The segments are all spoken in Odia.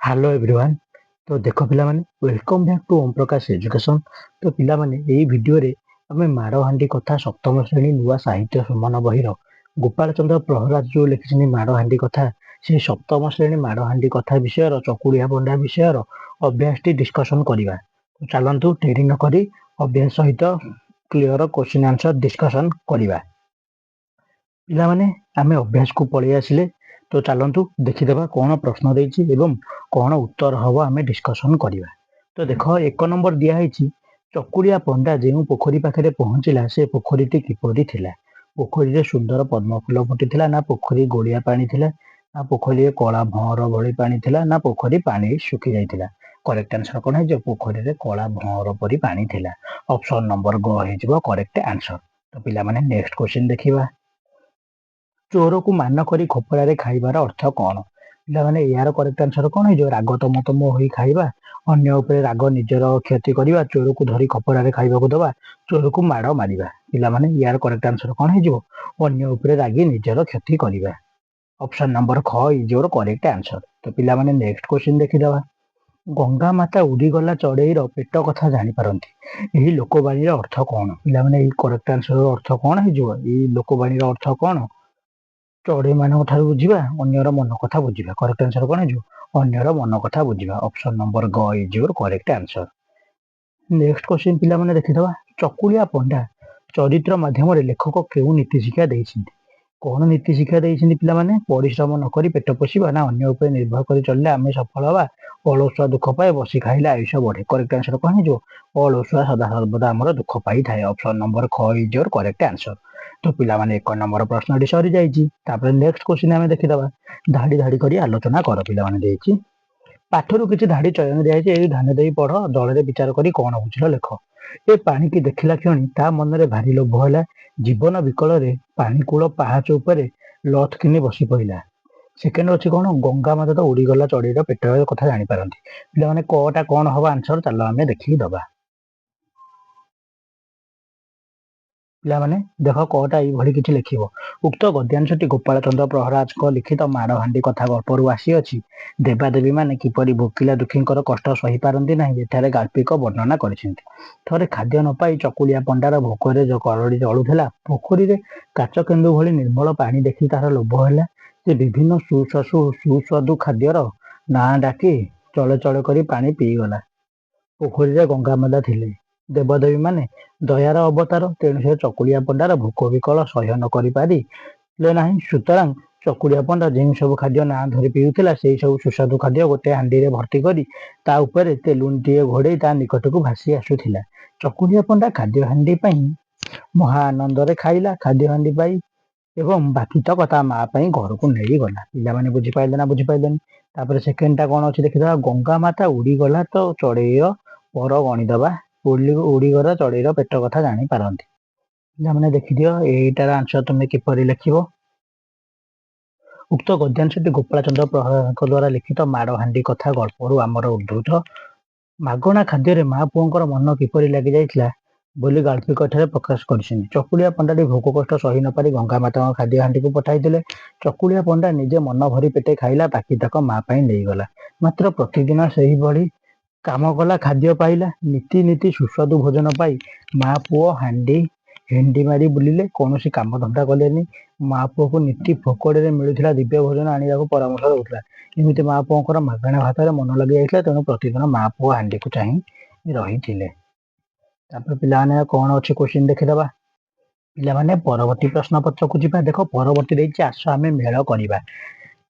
Hello everyone. तो देखो पिलामाने welcome back to Om Prakash education. तो पिलामाने एई वीडियो रे आमे माड़हांडी कथा सप्तम श्रेणी नुआ साहित्य सम्मान बहिर गोपाल चंद्र प्रहलाद जो लिखिछनि माड़हांडी कथा से सप्तम श्रेणी माड़हांडी कथा विषय चकुड़िया बंडा विषय अभ्यास टी डिस्कशन करिवा। तो चलंतु डेरी न करी अभ्यास सहित क्लियर क्वेश्चन आंसर डिस्कशन करिवा। पिलामाने आमे अभ्यास को पळै आसिले। तो चलतु देखीदेवा कौन प्रश्न देछि एवं कौन उत्तर हम आम डिस्कसन करवा। तो देख एक नंबर दिखाई चकुड़िया पंडा जो पोखरी पाखे पहुँचला से पोखरीटी किपरि थिला। पोखरी रे सुंदर पद्म फूल फुटी ना पोखरी गोलिया पानी थिला ना पोखरी कला भंवर भली पानी थिला ना पोखरी पानी सुखी जाइथिला। करेक्ट आंसर कौन है? पोखरी रे कला भंवर परी पानी थिला। ऑप्शन नंबर ग हो करेक्ट आंसर। तो पिला माने नेक्स्ट क्वेश्चन देखिबा। चोर को मान करी खोपड़ा खाइबार अर्थ कौन? पिलामाने यार करेक्ट आंसर कौन है? राग तम तम होई खाइबा, अन्य उपरे राग निजर क्षति करिबा, चोर को धरी खपड़ा खाइबा को दबा, चोर को माड़ मारिबा। पिलामाने यार करेक्ट आंसर कौन है? अन्य उपरे रागी निजर क्षति करिबा। ऑप्शन नंबर ख इज योर करेक्ट आंसर। तो पिलामाने नेक्स्ट क्वेश्चन देखिदबा। गंगा माता उड़ीगला चढ़ेईर पेट कथा जानी पारंती एही लोकवाणी अर्थ कौन? पिलामाने एही करेक्ट आंसर अर्थ कौन है? एही लोकवाणी अर्थ कौन? चढ़ई मान बुझा अन्यर मन कथा बुझा। करेक्ट आंसर कौन है? अन्यर मन कथा बुझा। ऑप्शन नंबर ग is your correct answer. Next question पिला माने देखिदबा। चकुलिया पंडा चरित्र माध्यम लेखक केउ नीति शिक्षा देइछिन्ति? कौन नीति शिक्षा देइछिन्ति पिला माने? परिश्रम न करी पेट पोषिबा ना अन्य उपर निर्भर करी चलले आमे सफल हवा, अलसुआ दुख पाए बसी खाइले आयुष्य बढ़े। करेक्ट आंसर कौन है? अलसुआ सदा सर्वदा आमर दुख पाई थाए। ऑप्शन नंबर ख इज योर करेक्ट आंसर। तो पिला माने एक नंबर प्रश्न सरी जाइए। नेक्स्ट क्वेश्चन आमे देखिदबा। धाड़ी धाड़ी करी आलोचना कर। पिला माने देइछि पाठरू किछि धाड़ी चयन दिया ध्यान दे पढ़ दल विचार करी कौन बुझल लेख। ए पानी की देखिला क्षणी ता मन रे भारी लोभ होला। जीवन विकल रे पानी कूल पाहाच उपरे लथ किनी बसी पइला। सेकेंड अच्छी कौन? गंगा माता तो उड़ीगला चढ़ईर पेट कथा जानी पारंती। पिला माने कटा कौन हम आंसर चलो आमे देखि दबा। पिलामाने देख कटा ये किछि लिखिबो। उक्त गद्यांशटी गोपाल चंद्र प्रहलाद लिखित माड़हांडी कथा गल्परू आसी अछि। देवादेवी माने किपरि भोकिला दुखींकर कष्ट सही पारंती नाही एठारे गाल्पिक वर्णना करिसेंती। थरे खाद्य न पाई चकुलिया पंडार भोकरे जो करड़ी जळुथला। पोखरी रे काच केन्दु भली निर्मल पानी देखि तार लोभ होला। से विभिन्न सुस्वादु खाद्यर ना डाकी चले चले करी पानी पी गला। पोखरी रे गंगा माता थिले। देवदेवी माने दयार अवतार, तेणु से चकुलिया पंडार भोक विकल सह्य न करि पारिले नाही। सुतरां चकुलिया पंडा जो सब खाद्य ना धरी पीउथिला से सब सुस्वादु खाद्य गोटे हांडी रे भर्ती करी ता उपरे तेलुनटीए घोड़े ता निकटकू भासी आसुथिला। चकुलिया पंडा खाद्य हांडी पई महा आनंद रे खाइला। खाद्य हांडी पाई एवं बाकी तक ता माँ पई घर को नेई गला। पिला माने बुझी पाइले ना बुझी पाइलेनी? तापर सेकेंडटा कोन अछि देखिदबा। गंगा माता उड़ी गला तो चढ़ेईर पर गणिदबा। उड़ीगला चढ़ेईर पेट कथा जानी पारंती। पिला माने देखिदियो एटार आंसर तुमे किपरि लिखिबो। उक्त गद्यांशटी गोपाल चंद्र प्रहलाद द्वारा लिखित माड़हांडी कथा गल्परू आमर उद्धृत। मागणा खाद्य माँ पुओंकर मन किपरि लागि जाइथिला बोली गाल्पिक एठारे प्रकाश करिसेंती। चकुलिया पंडाटी भोक कष्ट सही न पारी गंगा माता खाद्य हांडी को पठाइथिले। चकुलिया पंडा निजे मन भरी पेटे खाइला, बाकी तक माँ पई नेई गला। मात्र प्रतिदिन सही भली काम कला, खाद्य पाइला। नीति नीति सुस्वादु भोजन पाई माँ पुओ हांडी हेंडी मारी बुलिले, कौनसी काम धंदा कलेनी। माँ पुओ को नीति फोकड़े मिलुथिला दिव्य भोजन आनिबाकू परामर्श दउथिला। एमिति माँ पुओंकर मागणा भातर मन लगी जाइथिला, तेणु प्रतिदिन माँ पुओ हांडी को चाहि रहिथिले। तापर पिलाने कौन अच्छे क्वेश्चन देखिदबा। पिलाने परवर्ती प्रश्न पत्र को जिबा। देखो परवर्ती देइछि आस आमे मेल करिबा।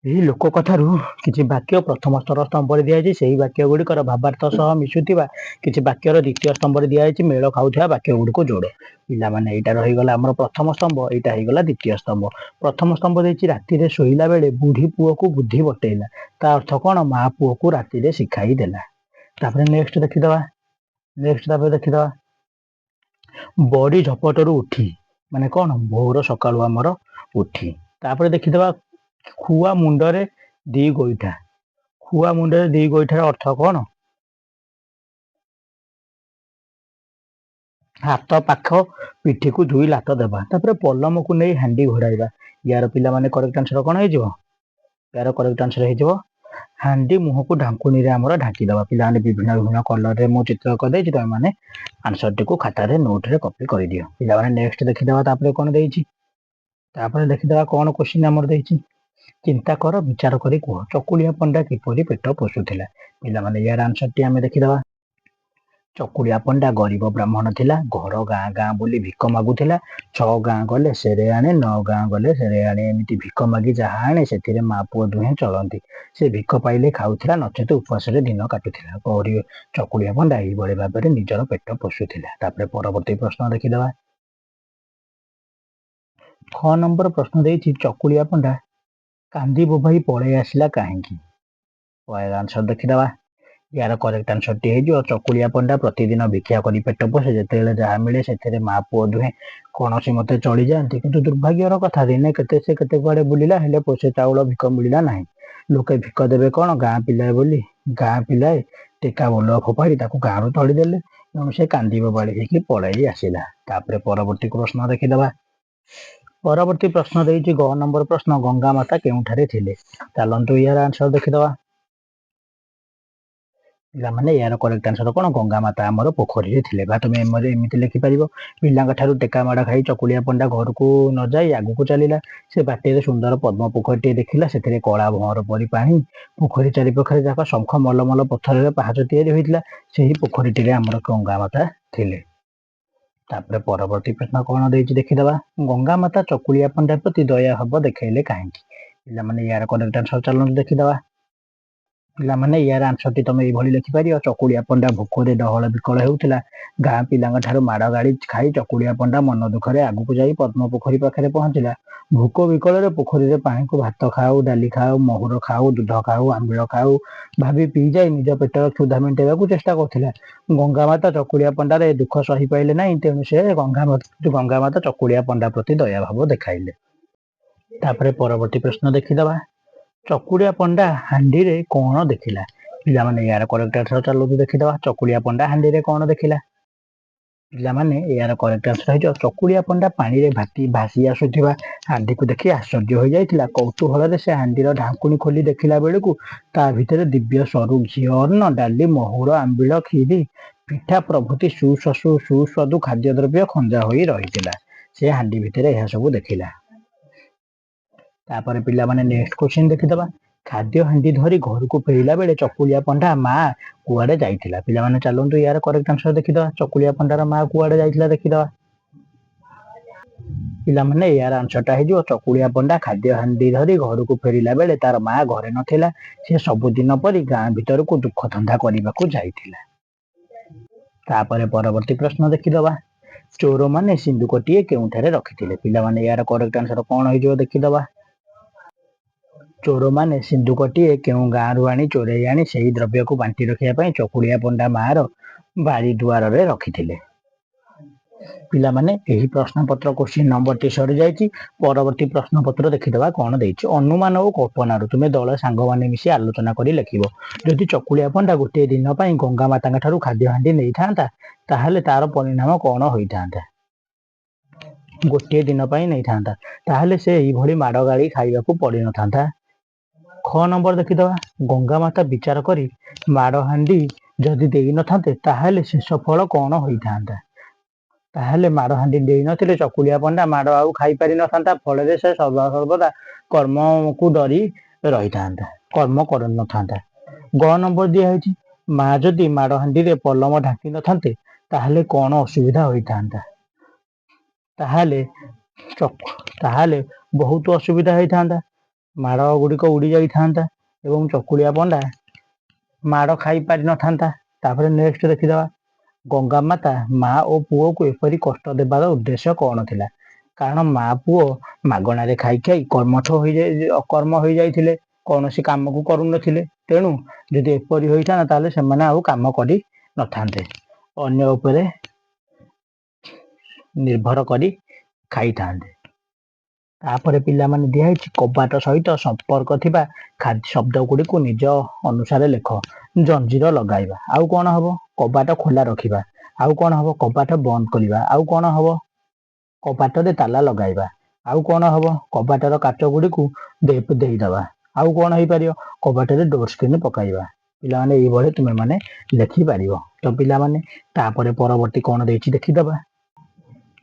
यही लोक कथारू किछि वाक्य प्रथम स्तर स्तंभ दिया सेही वाक्य गुड़िकर भावार्थ सह मिशुथिबा किछि वाक्यर द्वितीय स्तंभ दिया मेल खाउथिबा वाक्य गुड़िक जोड़। पिला माने एटा रहीगला हमर प्रथम स्तंभ, एटा हेगला द्वितीय स्तंभ। प्रथम स्तंभ देइछि राति रे सोइला बेले बुढ़ी पुओ को बुद्धि बटेइला। ता अर्थ कोन? माँ पुओ को राति रे शिखाई देला। तापर नेक्स्ट देखिदबा। बड़ी झपटरू उठी माने कौन? भोर सकाळु आमर उठी। तापर देखिदबा खुआ मुंडरे दी गोईठा। खुआ मुंडरे दी गोईठार अर्थ कौन? हाथ पाख पिठी को दुई लात देबा। तापर पलम को नहीं हांडी घोड़ाइबा। यार पिला माने करेक्ट आंसर कौन है? यार करेक्ट आंसर है ହାଣ୍ଡି ମୁହଁକୁ ଢାଙ୍କୁଣୀରେ ଆମର ଢାଙ୍କିଦେବା। ପିଲାମାନେ ବିଭିନ୍ନ ବିଭିନ୍ନ କଲରରେ ମୁଁ ଚିତ୍ର କରିଦେଇଛି, ତମେମାନେ ଆନ୍ସରଟିକୁ ଖାତାରେ ନୋଟରେ କପି କରିଦିଅ। ପିଲାମାନେ ନେକ୍ସଟ ଦେଖିଦେବା ତାପରେ କଣ ଦେଇଛି। ତାପରେ ଦେଖିଦେବା କଣ କ୍ୱେଶ୍ଚିନ୍ ଆମର ଦେଇଛି। ଚିନ୍ତା କର, ବିଚାର କରି କୁହ, ଚକୁଳିଆ ପଣ୍ଡା କିପରି ପେଟ ପୋଷୁଥିଲା। ପିଲାମାନେ ୟାର ଆନ୍ସରଟି ଆମେ ଦେଖିଦେବା। ଚକୁଳିଆ ପଣ୍ଡା ଗରିବ ବ୍ରାହ୍ମଣ ଥିଲା। ଘର ଗାଁ ଗାଁ ବୁଲି ଭିକ ମାଗୁଥିଲା। 6 ଗାଁ ଗଲେ ସେରେ ଆଣେ, 9 ଗାଁ ଗଲେ ସେରେ ଆଣେ, ଏମିତି ଭିକ ମାଗି ଯାହା ଆଣେ ସେଥିରେ ମା ପୁଅ ଦୁହେଁ ଚଳନ୍ତି। ସେ ଭିକ ପାଇଲେ ଖାଉଥିଲା, ନଚେତ ଉପବାସରେ ଦିନ କାଟୁଥିଲା। ଚକୁଳିଆ ପଣ୍ଡା ଏଇଭଳି ଭାବରେ ନିଜର ପେଟ ପୋଷୁଥିଲା। ତାପରେ ପରବର୍ତ୍ତୀ ପ୍ରଶ୍ନ ଦେଖିଦେବା। 6 ନମ୍ବର ପ୍ରଶ୍ନ ଦେଇଛି, ଚକୁଳିଆ ପଣ୍ଡା କାନ୍ଦି ବୋବାଇ ପଳେଇ ଆସିଲା କାହିଁକି। ଆନ୍ସର ଦେଖିଦେବା। ୟାର କରେକ୍ଟ ଆନ୍ସରଟି ହେଇଯିବ, ଚକୁଳିଆ ପଣ୍ଡା ପ୍ରତିଦିନ ଭିକ୍ଷା କରି ପେଟ ପୋଷେ। ଯେତେବେଳେ ଯାହା ମିଳେ ସେଥିରେ ମା ପୁଅ ଦୁହେଁ କୌଣସି ମତେ ଚଳିଯାଆନ୍ତି। କିନ୍ତୁ ଦୁର୍ଭାଗ୍ୟର କଥା, ଦିନେ ସେ କେତେ କୁଆଡେ ବୁଲିଲା, ହେଲେ ପୋଷେ ଚାଉଳ ଭିକ ମିଳିଲା ନାହିଁ। ଲୋକେ ଭିକ ଦେବେ କଣ, ଗାଁ ପିଲାଏ ଟେକା ବୋଲ ଫୋପାଡ଼ି ତାକୁ ଗାଁରୁ ତଳିଦେଲେ ଏବଂ ସେ କାନ୍ଦି ବୋବାଳି ହେଇକି ପଳେଇ ଆସିଲା। ତାପରେ ପରବର୍ତ୍ତୀ ପ୍ରଶ୍ନ ଦେଖିଦେବା। ପରବର୍ତ୍ତୀ ପ୍ରଶ୍ନ ଦେଇଛି 9 ନମ୍ବର ପ୍ରଶ୍ନ, ଗଙ୍ଗା ମାତା କେଉଁଠାରେ ଥିଲେ। ଚାଲନ୍ତୁ ୟାର ଆନ୍ସର ଦେଖିଦେବା। ପିଲାମାନେ ୟାର କରେକ୍ଟ ଆନ୍ସର କଣ, ଗଙ୍ଗା ମାତା ଆମର ପୋଖରୀରେ ଥିଲେ। ବା ତମେ ଏମିତି ଲେଖିପାରିବ, ପିଲାଙ୍କ ଠାରୁ ଟେକା ମାଡ଼ ଖାଇ ଚକୁଳିଆ ପଣ୍ଡା ଘରକୁ ନ ଯାଇ ଆଗକୁ ଚାଲିଲା। ସେ ବାଟରେ ସୁନ୍ଦର ପଦ୍ମ ପୋଖରୀଟିଏ ଦେଖିଲା, ସେଥିରେ କଳା ଭଅଁର ପରି ପାଣି। ପୋଖରୀ ଚାରିପାଖରେ ଯାକ ଶଙ୍ଖ ମଲମଲ ପଥରରେ ପାହାଚ ତିଆରି ହୋଇଥିଲା। ସେହି ପୋଖରୀଟିରେ ଆମର ଗଙ୍ଗା ମାତା ଥିଲେ। ତାପରେ ପରବର୍ତ୍ତୀ ପ୍ରଶ୍ନ କଣ ଦେଇଛି ଦେଖିଦେବା। ଗଙ୍ଗା ମାତା ଚକୁଳିଆ ପଣ୍ଡା ପ୍ରତି ଦୟା ଭାବ ଦେଖାଇଲେ କାହିଁକି। ପିଲାମାନେ ୟାର କରେକ୍ଟ ଆନ୍ସର ଚାଲନ୍ତୁ ଦେଖିଦେବା। ପିଲାମାନେ ୟାର ଆନ୍ସରଟି ତମେ ଏଇଭଳି ଲେଖିପାରିବ, ଚକୁଳିଆ ପଣ୍ଡା ଭୋକରେ ଡହଳ ବିକଳ ହେଉଥିଲା। ଗାଁ ପିଲାଙ୍କ ଠାରୁ ମାଡ଼ ଗାଳି ଖାଇ ଚକୁଳିଆ ପଣ୍ଡା ମନ ଦୁଃଖରେ ଆଗକୁ ଯାଇ ପଦ୍ମ ପୋଖରୀ ପାଖରେ ପହଞ୍ଚିଲା। ଭୋକ ବିକଳରେ ପୋଖରୀରେ ପାଣିକୁ ଭାତ ଖାଉ, ଡାଲି ଖାଉ, ମହୁର ଖାଉ, ଦୁଧ ଖାଉ, ଆମ୍ବିଳ ଖାଉ ଭାବି ପିଇ ଯାଇ ନିଜ ପେଟର କ୍ଷୁଧା ମେଣ୍ଟାଇବାକୁ ଚେଷ୍ଟା କରୁଥିଲା। ଗଙ୍ଗା ମାତା ଚକୁଳିଆ ପଣ୍ଡାର ଏ ଦୁଃଖ ସହିପାରିଲେ ନାହିଁ, ତେଣୁ ସେ ଗଙ୍ଗା ମାତା ଚକୁଳିଆ ପଣ୍ଡା ପ୍ରତି ଦୟା ଭାବ ଦେଖାଇଲେ। ତାପରେ ପରବର୍ତ୍ତୀ ପ୍ରଶ୍ନ ଦେଖିଦେବା। ଚକୁଳିଆ ପଣ୍ଡା ହାଣ୍ଡିରେ କଣ ଦେଖିଲା। ପିଲାମାନେ ୟାର କରେକ୍ଟ ଆନ୍ସର ଚାଲନ୍ତୁ ଦେଖିଦେବା। ଚକୁଳିଆ ପଣ୍ଡା ହାଣ୍ଡିରେ କଣ ଦେଖିଲା। ପିଲାମାନେ ୟାର କରେକ୍ଟ ଆନ୍ସର ହେଇଯିବ, ଚକୁଳିଆ ପଣ୍ଡା ପାଣିରେ ଭାସି ଆସୁଥିବା ହାଣ୍ଡିକୁ ଦେଖି ଆଶ୍ଚର୍ଯ୍ୟ ହୋଇଯାଇଥିଲା। କୌତୂହଳରେ ସେ ହାଣ୍ଡିର ଢାଙ୍କୁଣୀ ଖୋଲି ଦେଖିଲା ବେଳକୁ ତା ଭିତରେ ଦିବ୍ୟ ସରୁ ଘିଅ ଅନ୍ନ, ଡାଲି, ମହୁର, ଆମ୍ବିଳ, କ୍ଷୀରି, ପିଠା ପ୍ରଭୃତି ସୁସ୍ୱାଦୁ ଖାଦ୍ୟଦ୍ରବ୍ୟ ଖଞ୍ଜା ହୋଇ ରହିଥିଲା। ସେ ହାଣ୍ଡି ଭିତରେ ଏହା ସବୁ ଦେଖିଲା। ତାପରେ ପିଲାମାନେ ନେକ୍ସଟ କ୍ୱେଶ୍ଚିନ୍ ଦେଖିଦେବା। ଖାଦ୍ୟ ହାଣ୍ଡି ଧରି ଘରକୁ ଫେରିଲା ବେଳେ ଚକୁଳିଆ ପଣ୍ଡା ମା କୁଆଡେ ଯାଇଥିଲା। ପିଲାମାନେ ଚାଲନ୍ତୁ ୟାର କରେକ୍ଟ ଆନ୍ସର ଦେଖିଦେବା। ଚକୁଳିଆ ପଣ୍ଡାର ମା କୁଆଡେ ଯାଇଥିଲା ଦେଖିଦେବା। ପିଲାମାନେ ୟାର ଆନ୍ସରଟା ହେଇଯିବ, ଚକୁଳିଆ ପଣ୍ଡା ଖାଦ୍ୟ ହାଣ୍ଡି ଧରି ଘରକୁ ଫେରିଲା ବେଳେ ତାର ମା ଘରେ ନଥିଲା। ସେ ସବୁଦିନ ପରି ଗାଁ ଭିତରକୁ ଦୁଃଖ ଧନ୍ଦା କରିବାକୁ ଯାଇଥିଲା। ତାପରେ ପରବର୍ତ୍ତୀ ପ୍ରଶ୍ନ ଦେଖିଦେବା। ଚୋରମାନେ ସିନ୍ଦୁକଟିଏ କେଉଁଠାରେ ରଖିଥିଲେ। ପିଲାମାନେ ୟାର କରେକ୍ଟ ଆନ୍ସର କଣ ହେଇଯିବ ଦେଖିଦେବା। ଚୋରମାନେ ସିନ୍ଦୁକଟିଏ କେଉଁ ଗାଁରୁ ଆଣି ଚୋରେଇ ଆଣି ସେହି ଦ୍ରବ୍ୟକୁ ବାଣ୍ଟି ରଖିବା ପାଇଁ ଚକୁଳିଆ ପଣ୍ଡା ମାର ବାରି ଦୁଆରରେ ରଖିଥିଲେ। ପିଲାମାନେ ଏହି ପ୍ରଶ୍ନପତ୍ର କ୍ୱେଶ୍ଚିନ୍ ନମ୍ବରଟି ସରିଯାଇଛି। ପରବର୍ତ୍ତୀ ପ୍ରଶ୍ନପତ୍ର ଦେଖିଦେବା କଣ ଦେଇଛି। ଅନୁମାନ ଓ କଳ୍ପନାରୁ ତୁମେ ଦଳ ସାଙ୍ଗମାନେ ମିଶି ଆଲୋଚନା କରି ଲେଖିବ। ଯଦି ଚକୁଳିଆ ପଣ୍ଡା ଗୋଟିଏ ଦିନ ପାଇଁ ଗଙ୍ଗା ମାତାଙ୍କ ଠାରୁ ଖାଦ୍ୟ ହାଣ୍ଡି ନେଇଥାନ୍ତା, ତାହେଲେ ତାର ପରିଣାମ କଣ ହୋଇଥାନ୍ତା। ଗୋଟିଏ ଦିନ ପାଇଁ ନେଇଥାନ୍ତା, ତାହେଲେ ସେ ଏଇଭଳି ମାଡ଼ ଗାଳି ଖାଇବାକୁ ପଡିନଥାନ୍ତା। 6 ନମ୍ବର ଦେଖିଦେବା। ଗଙ୍ଗା ମାତା ବିଚାର କରି ମାଡ଼ ହାଣ୍ଡି ଯଦି ଦେଇନଥାନ୍ତେ, ତାହେଲେ ଶେଷ ଫଳ କଣ ହୋଇଥାନ୍ତା। ତାହେଲେ ମାଡ଼ ହାଣ୍ଡି ଦେଇନଥିଲେ ଚକୁଳିଆ ପଣ୍ଡା ମାଡ଼ ଆଉ ଖାଇପାରିନଥାନ୍ତା। ଫଳରେ ସେ ସର୍ବଦା କର୍ମକୁ ଡରି ରହିଥାନ୍ତା, କର୍ମ କରିନଥାନ୍ତା। 9 ନମ୍ବର ଦିଆହେଇଛି, ମା ଯଦି ମାଡ଼ ହାଣ୍ଡିରେ ପଲମ ଢାଙ୍କି ନଥାନ୍ତେ, ତାହେଲେ କଣ ଅସୁବିଧା ହୋଇଥାନ୍ତା। ତାହେଲେ ବହୁତ ଅସୁବିଧା ହେଇଥାନ୍ତା। ମାଡ଼ ଗୁଡ଼ିକ ଉଡ଼ି ଯାଇଥାନ୍ତା ଏବଂ ଚକୁଳିଆ ପଣ୍ଡା ମାଡ଼ ଖାଇ ପାରିନଥାନ୍ତା। ତାପରେ ନେକ୍ସଟ ଦେଖିଦେବା। ଗଙ୍ଗା ମାତା ମା ଓ ପୁଅକୁ ଏପରି କଷ୍ଟ ଦେବାର ଉଦ୍ଦେଶ୍ୟ କଣ ଥିଲା। କାରଣ ମା ପୁଅ ମାଗଣାରେ ଖାଇ ଖାଇ ଅକର୍ମ ହୋଇଯାଇଥିଲେ, କୌଣସି କାମକୁ କରୁନଥିଲେ। ତେଣୁ ଯଦି ଏପରି ହୋଇଥାନ୍ତା, ତାହେଲେ ସେମାନେ ଆଉ କାମ କରି ନଥାନ୍ତେ, ଅନ୍ୟ ଉପରେ ନିର୍ଭର କରି ଖାଇଥାନ୍ତେ। ତାପରେ ପିଲାମାନେ ଦିଆହେଇଛି, କବାଟ ସହିତ ସମ୍ପର୍କ ଥିବା ଶବ୍ଦ ଗୁଡ଼ିକୁ ନିଜ ଅନୁସାରେ ଲେଖ। ଜଞ୍ଜିର ଲଗାଇବା, ଆଉ କଣ ହବ। କବାଟ ଖୋଲା ରଖିବା, ଆଉ କଣ ହବ। କବାଟ ବନ୍ଦ କରିବା, ଆଉ କଣ ହବ। କବାଟରେ ତାଲା ଲଗାଇବା, ଆଉ କଣ ହବ। କବାଟର କାଚ ଗୁଡ଼ିକୁ ଦେଇଦେବା, ଆଉ କଣ ହେଇପାରିବ କବାଟରେ ଡୋର ସ୍କ୍ରିନ୍ ପକାଇବା। ପିଲାମାନେ ଏଇଭଳି ତୁମେ ମାନେ ଲେଖିପାରିବ। ତ ପିଲାମାନେ ତାପରେ ପରବର୍ତ୍ତୀ କଣ ଦେଇଛି ଦେଖିଦବା।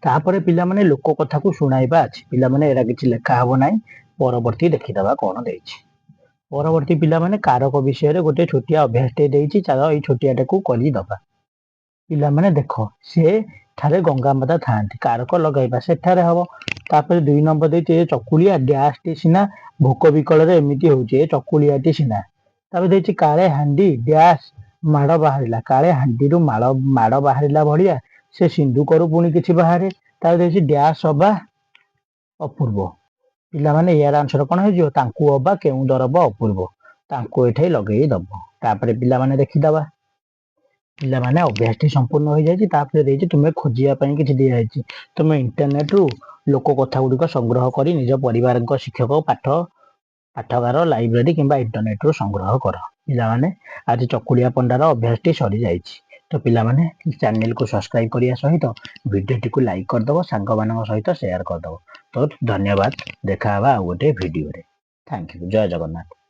ତାପରେ ପିଲାମାନେ ଲୋକ କଥାକୁ ଶୁଣାଇବା ଅଛି। ପିଲାମାନେ ଏରା କିଛି ଲେଖା ହବ ନାହିଁ। ପରବର୍ତ୍ତୀ ଦେଖିଦବା କଣ ଦେଇଛି। ପରବର୍ତ୍ତୀ ପିଲାମାନେ କାରକ ବିଷୟରେ ଗୋଟେ ଛୋଟିଆ ଅଭ୍ୟାସଟେ ଦେଇଛି। ଚାଲ ଏଇ ଛୋଟିଆଟାକୁ କରିଦବା। ପିଲାମାନେ ଦେଖ ସେଠାରେ ଗଙ୍ଗା ମାତା ଥାଆନ୍ତି। କାରକ ଲଗାଇବା ସେଠାରେ ହବ। ତାପରେ 2 ନମ୍ବର ଦେଇଛି ଏ ଚକୁଳିଆ ଡ୍ୟାସଟି ସିନା ଭୋକ ବିକଳରେ ଏମିତି ହଉଛି ଏ ଚକୁଳିଆଟି ସିନା। ତାପରେ ଦେଇଛି କାଳେ ହାଣ୍ଡି ଡ୍ୟାସ ମାଡ଼ ବାହାରିଲା। କାଳେ ହାଣ୍ଡିରୁ ମାଡ଼ ବାହାରିଲା ଭଳିଆ ସେ ସିନ୍ଧୁକରୁ ପୁଣି କିଛି ବାହାରେ। ତାପରେ ଦେଇଛି ଡ୍ୟାସ ଅବା ଅପୂର୍ବ। ପିଲାମାନେ ୟାର ଆନ୍ସର କଣ ହେଇଯିବ ତାଙ୍କୁ ଅବା କେଉଁ ଦରବ ଅପୂର୍ବ। ତାଙ୍କୁ ଏଠି ଲଗେଇ ଦବ। ତାପରେ ପିଲାମାନେ ଦେଖିଦବା। ପିଲାମାନେ ଅଭ୍ୟାସଟି ସମ୍ପୂର୍ଣ୍ଣ ହୋଇଯାଇଛି। ତାପରେ ଦେଇଛି ତୁମେ ଖୋଜିବା ପାଇଁ କିଛି ଦିଆଯାଇଛି। ତୁମେ ଇଣ୍ଟରନେଟରୁ ଲୋକ କଥା ଗୁଡ଼ିକ ସଂଗ୍ରହ କରି ନିଜ ପରିବାରଙ୍କ ଶିକ୍ଷକ ପାଠାଗାର ଲାଇବ୍ରେରୀ କିମ୍ବା ଇଣ୍ଟରନେଟରୁ ସଂଗ୍ରହ କର। ପିଲାମାନେ ଆଜି ଚକୁଳିଆ ପଣ୍ଡାର ଅଭ୍ୟାସଟି ସରିଯାଇଛି। ତ ପିଲାମାନେ ଚ୍ୟାନେଲକୁ ସବସ୍କ୍ରାଇବ କରିବା ସହିତ ଭିଡ଼ିଓଟିକୁ ଲାଇକ୍ କରିଦେବ, ସାଙ୍ଗମାନଙ୍କ ସହିତ ସେୟାର କରିଦେବ। ତ ଧନ୍ୟବାଦ। ଦେଖାହେବା ଆଉ ଗୋଟେ ଭିଡ଼ିଓରେ। Thank you. ଜୟ ଜଗନ୍ନାଥ।